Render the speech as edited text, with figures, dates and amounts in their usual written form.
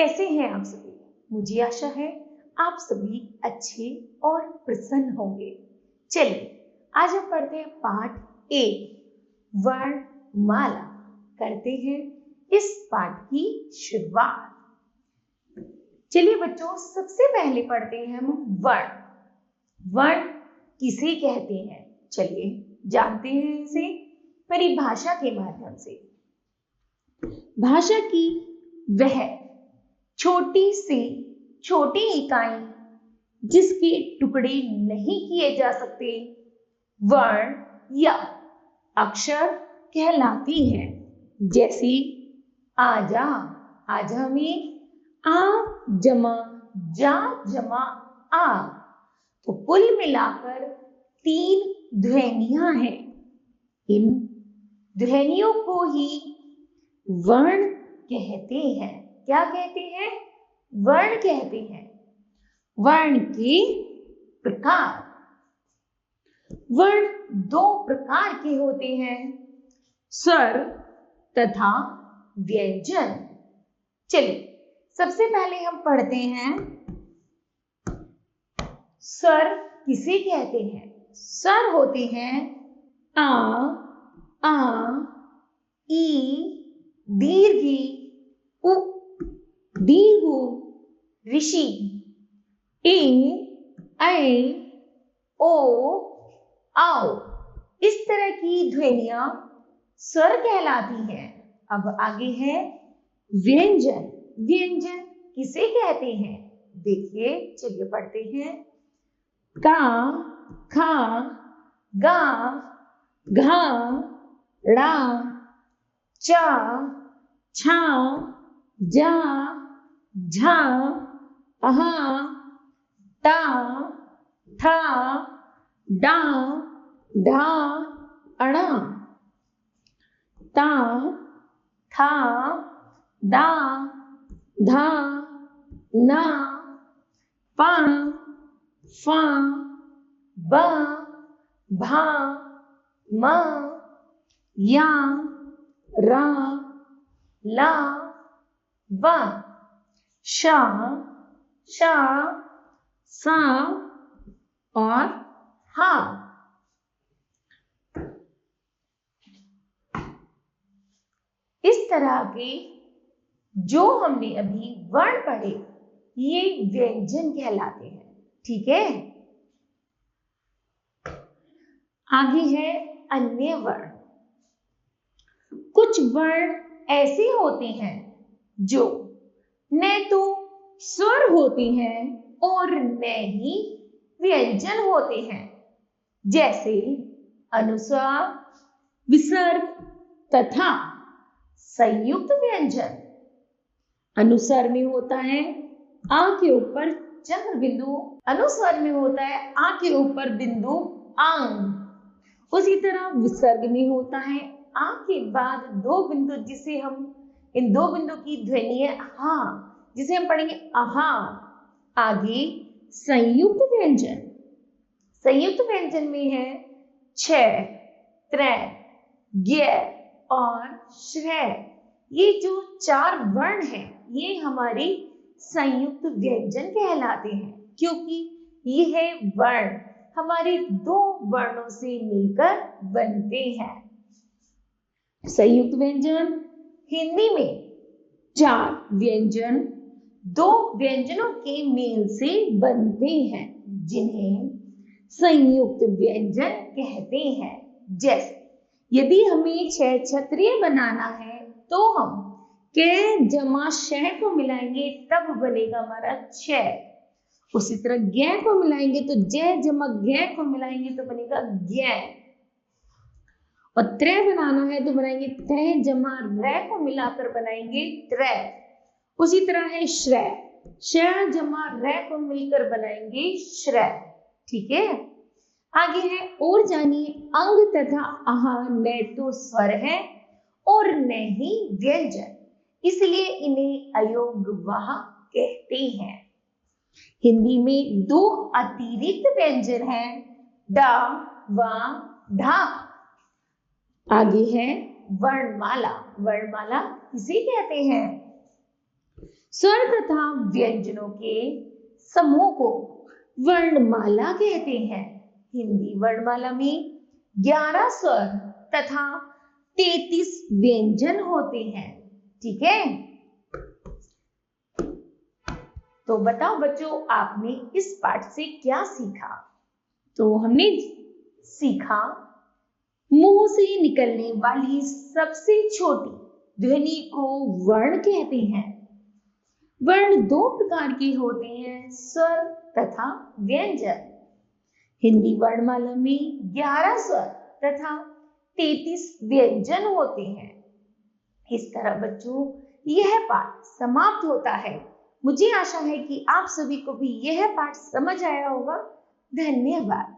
कैसे हैं आप सभी? मुझे आशा है आप सभी अच्छे और प्रसन्न होंगे। चलिए आज हम पढ़ते हैं पाठ 1 वर्णमाला। करते हैं इस पाठ की शुरुआत। चलिए बच्चों, सबसे पहले पढ़ते हैं हम वर्ण। वर्ण किसे कहते हैं? चलिए जानते हैं इसे परिभाषा के माध्यम से। भाषा की वह छोटी से छोटी इकाई जिसके टुकड़े नहीं किए जा सकते वर्ण या अक्षर कहलाती है। जैसे आजा, आजा में आ जमा जा जमा आ, तो कुल मिलाकर 3 ध्वनियां हैं। इन ध्वनियों को ही वर्ण कहते हैं। क्या कहते हैं? वर्ण कहते हैं। वर्ण के प्रकार। वर्ण 2 प्रकार के होते हैं, स्वर तथा व्यंजन। चलिए सबसे पहले हम पढ़ते हैं स्वर किसे कहते हैं। स्वर होते हैं आ ई दीर्घी उ दीर्घ ऋषि ए ऐ ओ आओ। इस तरह की ध्वनियां स्वर कहलाती हैं। अब आगे है व्यंजन। व्यंजन किसे कहते हैं? देखिए, चलिए पढ़ते हैं। का खा गा घा ड़ा चा छा जा झा अहा टा ठा डा ढा अणा ता था दा धा ना पा फा बा भा मा या रा ला वा शा शा सा और हा। इस तरह के जो हमने अभी वर्ण पढ़े ये व्यंजन कहलाते हैं। ठीक है, आगे है अन्य वर्ण। कुछ वर्ण ऐसे होते हैं जो न तो स्वर होते हैं और न ही व्यंजन होते हैं। जैसे अनुस्वार, विसर्ग तथा संयुक्त व्यंजन। अनुस्वार में होता है आ के ऊपर चंद्र बिंदु, अनुस्वार में होता है आ के ऊपर बिंदु आंग। उसी तरह विसर्ग में होता है आ के बाद 2 बिंदु, जिसे हम इन 2 बिंदु की ध्वनि है हा, जिसे हम पढ़ेंगे आहा। आगे संयुक्त व्यंजन। संयुक्त व्यंजन में है छ, त्र, ज्ञ और श्रय। ये जो 4 वर्ण हैं ये हमारे संयुक्त व्यंजन कहलाते हैं, क्योंकि यह वर्ण हमारे 2 वर्णों से मिलकर बनते हैं। संयुक्त व्यंजन हिंदी में 4 व्यंजन 2 व्यंजनों के मेल से बनते हैं, जिन्हें संयुक्त व्यंजन कहते हैं। जैसे यदि हमें 6 छत्रियां बनाना है तो हम कै जमा शह को मिलाएंगे तब बनेगा हमारा 6। उसी तरह ज्ञ को मिलाएंगे तो जय जमा ज्ञ को मिलाएंगे तो बनेगा ज्ञ। और त्रय बनाना है तो बनाएंगे तय जमा रै को मिलाकर बनाएंगे त्रय। उसी तरह है श्रय, श जमा रै को मिलकर बनाएंगे श्रय। ठीक है, आगे है और जानिए अंग तथा आहा न तो स्वर है और न ही व्यंजन, इसलिए इन्हें अयोग्यवाह कहते हैं। हिंदी में 2 अतिरिक्त व्यंजन हैं, डा व ढा। आगे है वर्णमाला। वर्णमाला किसे कहते हैं? स्वर तथा व्यंजनों के समूह को वर्णमाला कहते हैं। हिंदी वर्णमाला में 11 स्वर तथा 33 व्यंजन होते हैं। ठीक है, तो बताओ बच्चों, आपने इस पाठ से क्या सीखा? तो हमने सीखा मुंह से निकलने वाली सबसे छोटी ध्वनि को वर्ण कहते हैं। वर्ण 2 प्रकार के होते हैं, स्वर तथा व्यंजन। हिंदी वर्णमाला में 11 स्वर तथा 33 व्यंजन होते हैं। इस तरह बच्चों यह पाठ समाप्त होता है। मुझे आशा है कि आप सभी को भी यह पाठ समझ आया होगा। धन्यवाद।